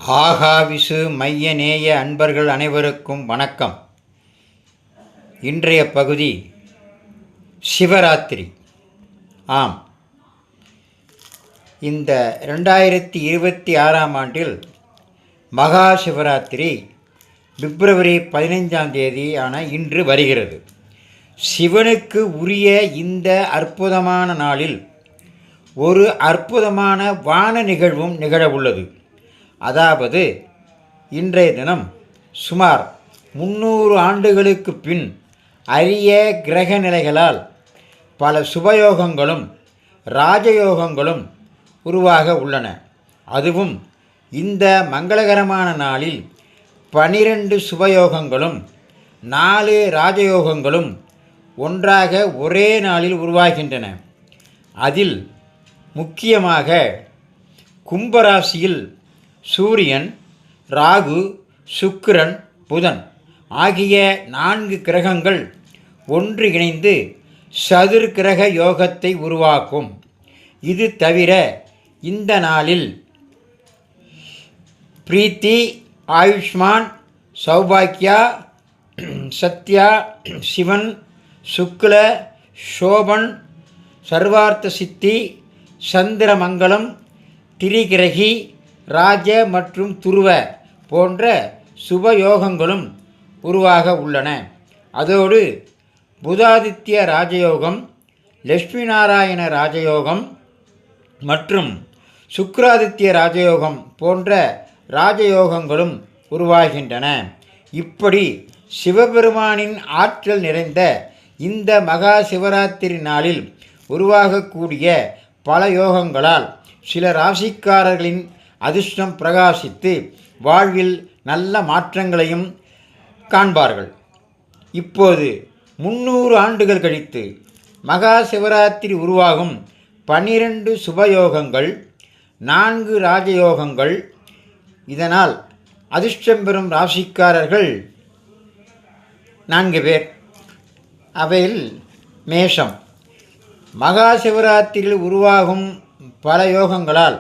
ஆகாவிசு மைய நேய அன்பர்கள் அனைவருக்கும் வணக்கம். இன்றைய பகுதி சிவராத்திரி. ஆம், இந்த 2026ஆம் ஆண்டில் மகா சிவராத்திரி பிப்ரவரி 15ஆம் தேதியான இன்று வருகிறது. சிவனுக்கு உரிய இந்த அற்புதமான நாளில் ஒரு அற்புதமான வான நிகழ்வும் நிகழவுள்ளது. அதாவது, இன்றைய தினம் சுமார் 300 ஆண்டுகளுக்கு பின் அரிய கிரக நிலைகளால் பல சுபயோகங்களும் ராஜயோகங்களும் உருவாக உள்ளன. அதுவும் இந்த மங்களகரமான நாளில் 12 சுபயோகங்களும் 4 ராஜயோகங்களும் ஒன்றாக ஒரே நாளில் உருவாகின்றன. அதில் முக்கியமாக கும்பராசியில் சூரியன், ராகு, சுக்கிரன், புதன் ஆகிய 4 கிரகங்கள் ஒன்று இணைந்து சதுர் கிரக யோகத்தை உருவாக்கும். இது தவிர இந்த நாளில் பிரீத்தி, ஆயுஷ்மான், சௌபாக்கியா, சத்யா, சிவன், சுக்ல, சோபன், சர்வார்த்த சித்தி, சந்திரமங்கலம், திரிகிரகி, ராஜ மற்றும் துருவ போன்ற சுபயோகங்களும் உருவாக உள்ளன. அதோடு புதாதித்ய ராஜயோகம், லட்சுமி நாராயண ராஜயோகம் மற்றும் சுக்கிராதித்ய ராஜயோகம் போன்ற ராஜயோகங்களும் உருவாகின்றன. இப்படி சிவபெருமானின் ஆற்றல் நிறைந்த இந்த மகா சிவராத்திரி நாளில் உருவாகக்கூடிய பல யோகங்களால் சில ராசிக்காரர்களின் அதிர்ஷ்டம் பிரகாசித்து வாழ்வில் நல்ல மாற்றங்களையும் காண்பார்கள். இப்போது 300 ஆண்டுகள் கழித்து மகா சிவராத்திரி உருவாகும் 12 சுபயோகங்கள், 4 ராஜயோகங்கள். இதனால் அதிர்ஷ்டம் பெறும் ராசிக்காரர்கள் 4 பேர். அவையில் மேஷம். மகா சிவராத்திரியில் உருவாகும் பல யோகங்களால்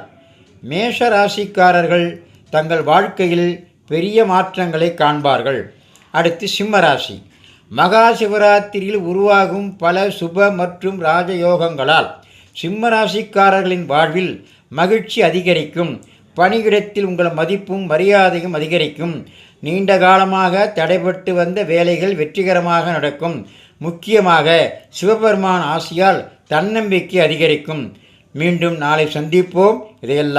மேஷ ராசிக்காரர்கள் தங்கள் வாழ்க்கையில் பெரிய மாற்றங்களை காண்பார்கள். அடுத்து சிம்மராசி. மகா சிவராத்திரியில் உருவாகும் பல சுப மற்றும் ராஜயோகங்களால் சிம்மராசிக்காரர்களின் வாழ்வில் மகிழ்ச்சி அதிகரிக்கும். பணியிடத்தில் உங்கள் மதிப்பும் மரியாதையும் அதிகரிக்கும். நீண்ட காலமாக தடைபட்டு வந்த வேலைகள் வெற்றிகரமாக நடக்கும். முக்கியமாக சிவபெருமான் ஆசியால் தன்னம்பிக்கை அதிகரிக்கும். மீண்டும் நாளை சந்திப்போம். இதையெல்லாம்